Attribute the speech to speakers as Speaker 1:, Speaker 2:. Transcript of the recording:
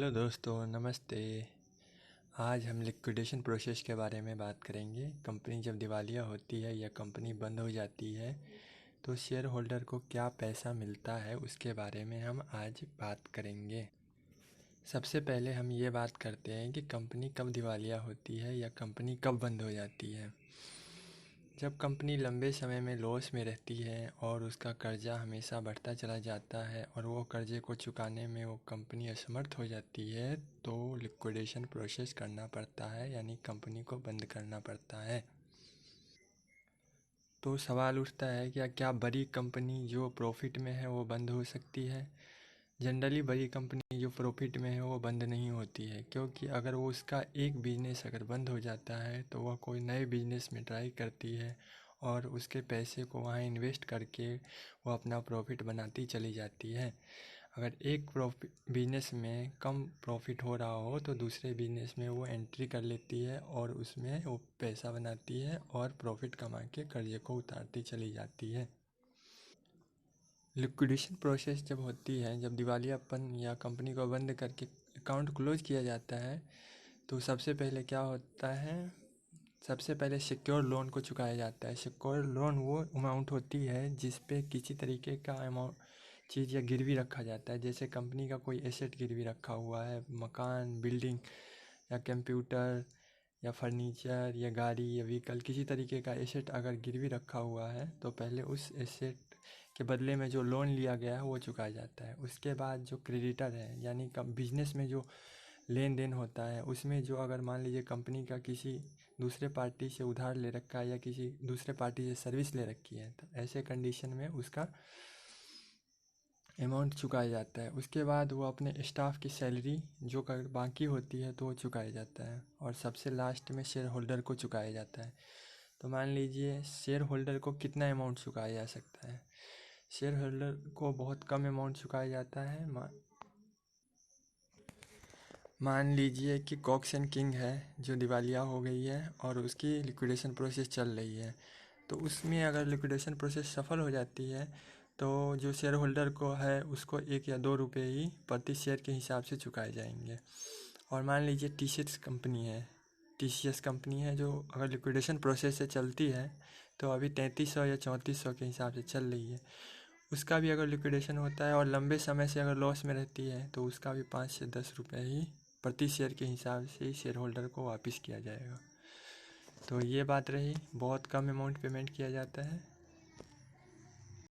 Speaker 1: Hello दोस्तों, नमस्ते। आज हम लिक्विडेशन प्रोसेस के बारे में बात करेंगे। कंपनी जब दिवालिया होती है या कंपनी बंद हो जाती है तो शेयर होल्डर को क्या पैसा मिलता है, उसके बारे में हम आज बात करेंगे। सबसे पहले हम ये बात करते हैं कि कंपनी कब दिवालिया होती है या कंपनी कब बंद हो जाती है। जब कंपनी लंबे समय में लॉस में रहती है और उसका कर्जा हमेशा बढ़ता चला जाता है और वो कर्जे को चुकाने में वो कंपनी असमर्थ हो जाती है तो लिक्विडेशन प्रोसेस करना पड़ता है, यानी कंपनी को बंद करना पड़ता है। तो सवाल उठता है क्या बड़ी कंपनी जो प्रॉफिट में है वो बंद हो सकती है? जनरली बड़ी कंपनी जो प्रॉफिट में है वो बंद नहीं होती है, क्योंकि अगर वो उसका एक बिजनेस अगर बंद हो जाता है तो वह कोई नए बिजनेस में ट्राई करती है और उसके पैसे को वहाँ इन्वेस्ट करके वो अपना प्रॉफिट बनाती चली जाती है। अगर एक बिजनेस में कम प्रॉफिट हो रहा हो तो दूसरे बिजनेस में वो एंट्री कर लेती है और उसमें वो पैसा बनाती है और प्रॉफिट कमा के कर्जे को उतारती चली जाती है। लिक्विडेशन प्रोसेस जब होती है, जब दिवालियापन या कंपनी को बंद करके अकाउंट क्लोज किया जाता है तो सबसे पहले क्या होता है, सबसे पहले सिक्योर लोन को चुकाया जाता है। सिक्योर लोन वो अमाउंट होती है जिस पे किसी तरीके का अमाउंट चीज़ या गिरवी रखा जाता है। जैसे कंपनी का कोई एसेट गिरवी रखा हुआ है, मकान, बिल्डिंग या कंप्यूटर या फर्नीचर या गाड़ी या व्हीकल, किसी तरीके का एसेट अगर गिरवी रखा हुआ है तो पहले उस एसेट के बदले में जो लोन लिया गया है वो चुकाया जाता है। उसके बाद जो क्रेडिटर है, यानी बिजनेस में जो लेन देन होता है उसमें जो अगर मान लीजिए कंपनी का किसी दूसरे पार्टी से उधार ले रखा है या किसी दूसरे पार्टी से सर्विस ले रखी है तो ऐसे कंडीशन में उसका अमाउंट चुकाया जाता है। उसके बाद वो अपने स्टाफ की सैलरी जो बाकी होती है तो वो चुकाया जाता है और सबसे लास्ट में शेयर होल्डर को चुकाया जाता है। तो मान लीजिए शेयर होल्डर को कितना अमाउंट चुकाया जा सकता है। शेयर होल्डर को बहुत कम अमाउंट चुकाया जाता है। मान लीजिए कि कॉक्स एंड किंग है जो दिवालिया हो गई है और उसकी लिक्विडेशन प्रोसेस चल रही है, तो उसमें अगर लिक्विडेशन प्रोसेस सफल हो जाती है तो जो शेयर होल्डर को है उसको 1 या 2 रुपये ही प्रति शेयर के हिसाब से चुकाए जाएंगे। और मान लीजिए टीसीएस कंपनी है जो अगर लिक्विडेशन प्रोसेस से चलती है तो अभी 3300 या 3400 के हिसाब से चल रही है। उसका भी अगर लिक्विडेशन होता है और लंबे समय से अगर लॉस में रहती है तो उसका भी 5 से 10 रुपये ही प्रति शेयर के हिसाब से ही शेयर होल्डर को वापस किया जाएगा। तो ये बात रही, बहुत कम अमाउंट पेमेंट किया जाता है।